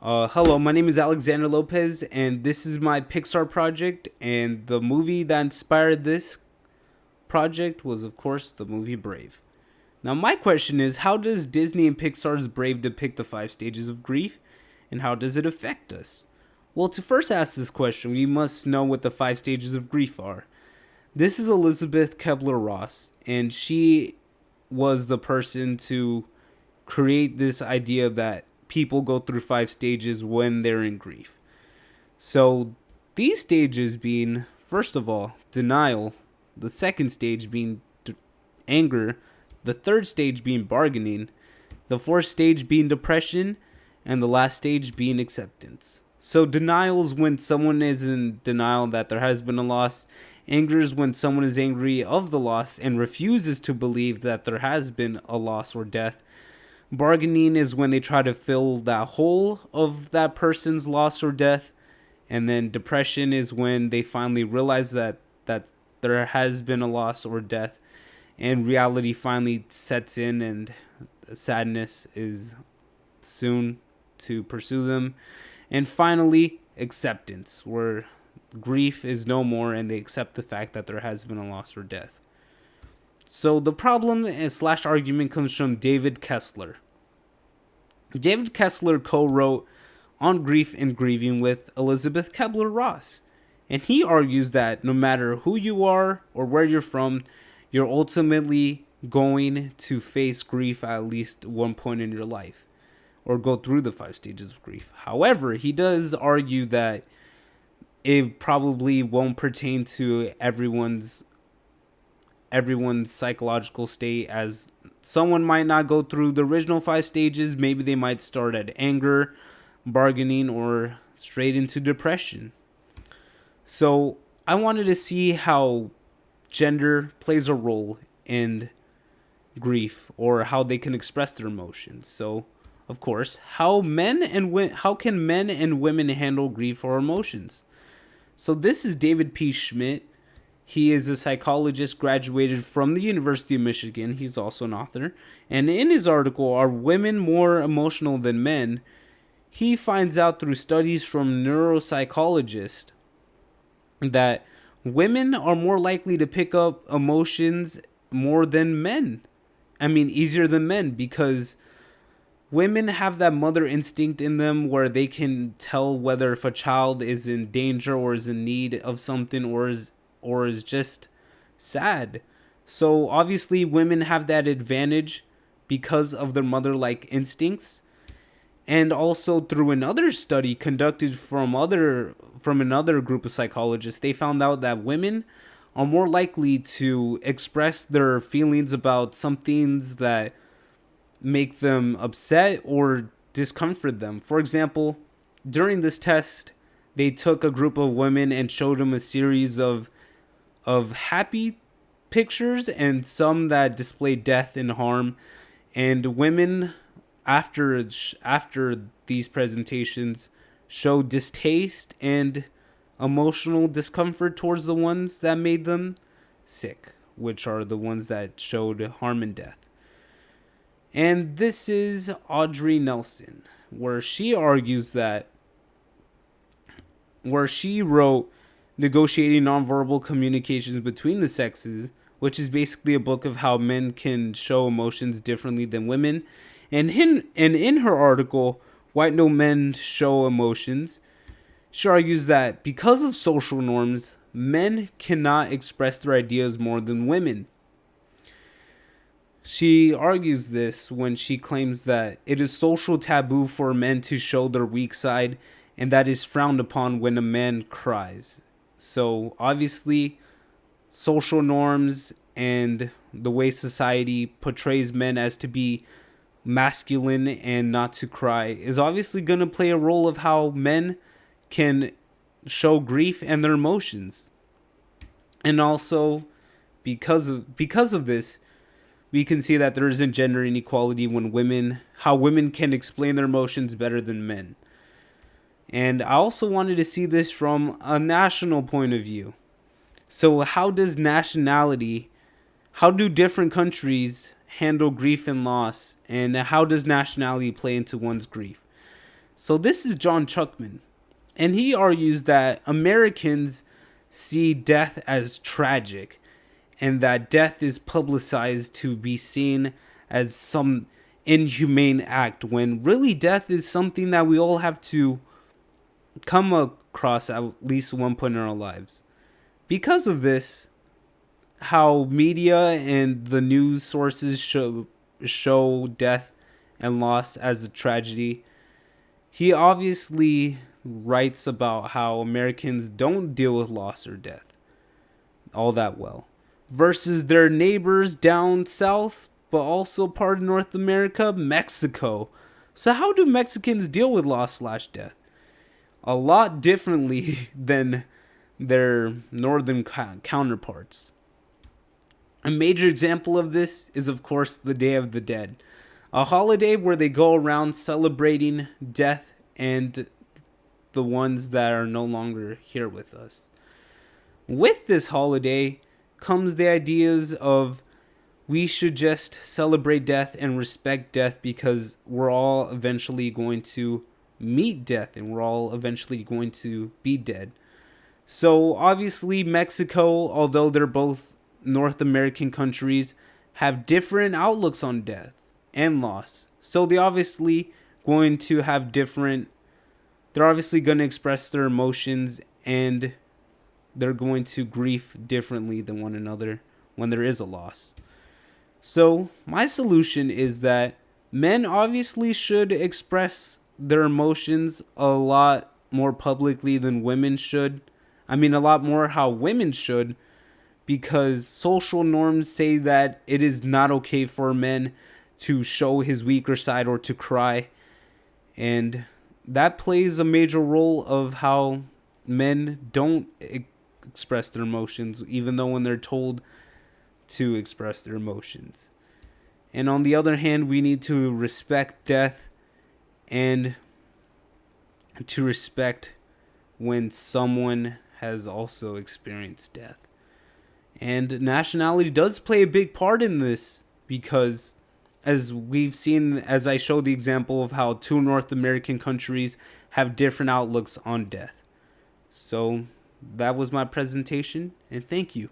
Hello, my name is Alexander Lopez, and this is my Pixar project. And the movie that inspired this project was, of course, the movie Brave. Now, my question is, how does Disney and Pixar's Brave depict the five stages of grief, and how does it affect us? Well, to first ask this question, we must know what the five stages of grief are. This is Elizabeth Kubler-Ross, and she was the person to create this idea that people go through five stages when they're in grief. So these stages being, first of all, denial, the second stage being anger, the third stage being bargaining, the fourth stage being depression, and the last stage being acceptance. So denial is when someone is in denial that there has been a loss. Anger is when someone is angry of the loss and refuses to believe that there has been a loss or death. Bargaining is when they try to fill that hole of that person's loss or death. And then depression is when they finally realize that there has been a loss or death, and reality finally sets in, and sadness is soon to pursue them. And finally, acceptance, where grief is no more and they accept the fact that there has been a loss or death. So the problem slash argument comes from David Kessler. David Kessler co-wrote On Grief and Grieving with Elizabeth Kubler-Ross. And he argues that no matter who you are or where you're from, you're ultimately going to face grief at least one point in your life, or go through the five stages of grief. However, he does argue that it probably won't pertain to everyone's psychological state, as someone might not go through the original five stages. Maybe they might start at anger, bargaining, or straight into depression. So I wanted to see how gender plays a role in grief, or how they can express their emotions. So, of course, how can men and women handle grief or emotions? So this is David P. Schmidt. He is a psychologist graduated from the University of Michigan. He's also an author. And in his article, Are Women More Emotional Than Men?, he finds out through studies from neuropsychologists that women are more likely to pick up emotions more than men. Easier than men, because women have that mother instinct in them where they can tell whether if a child is in danger or is in need of something, or is just sad. So obviously women have that advantage because of their mother-like instincts. And also through another study conducted from another group of psychologists, they found out that women are more likely to express their feelings about some things that make them upset or discomfort them. For example, during this test, they took a group of women and showed them a series of happy pictures and some that displayed death and harm. And women, after these presentations, showed distaste and emotional discomfort towards the ones that made them sick, which are the ones that showed harm and death. And this is Audrey Nelson, where she wrote Negotiating Nonverbal Communications Between the Sexes, which is basically a book of how men can show emotions differently than women. And in her article, Why No Men Show Emotions, she argues that because of social norms, men cannot express their ideas more than women. She argues this when she claims that it is social taboo for men to show their weak side, and that is frowned upon when a man cries. So obviously, social norms and the way society portrays men as to be masculine and not to cry is obviously going to play a role of how men can show grief and their emotions. And also, because of this, we can see that there isn't gender inequality when how women can explain their emotions better than men. And I also wanted to see this from a national point of view. So how do different countries handle grief and loss, and how does nationality play into one's grief? So this is John Chuckman, and he argues that Americans see death as tragic, and that death is publicized to be seen as some inhumane act, when really death is something that we all have to come across at least one point in our lives. Because of this, how media and the news sources show death and loss as a tragedy, he obviously writes about how Americans don't deal with loss or death all that well, versus their neighbors down south, but also part of North America, Mexico. So how do Mexicans deal with loss/death? A lot differently than their northern counterparts. A major example of this is, of course, the Day of the Dead, a holiday where they go around celebrating death and the ones that are no longer here with us. With this holiday comes the ideas of we should just celebrate death and respect death, because we're all eventually going to meet death and we're all eventually going to be dead. So obviously Mexico, although they're both North American countries, have different outlooks on death and loss. So they're obviously going to express their emotions, and they're going to grieve differently than one another when there is a loss. So my solution is that men obviously should express their emotions a lot more publicly than women should. I mean, a lot more how women should, because social norms say that it is not okay for men to show his weaker side or to cry. And that plays a major role of how men don't express their emotions, even though when they're told to express their emotions. And on the other hand, we need to respect death and to respect when someone has also experienced death. And nationality does play a big part in this, because as we've seen, as I showed the example of how two North American countries have different outlooks on death. So that was my presentation, and thank you.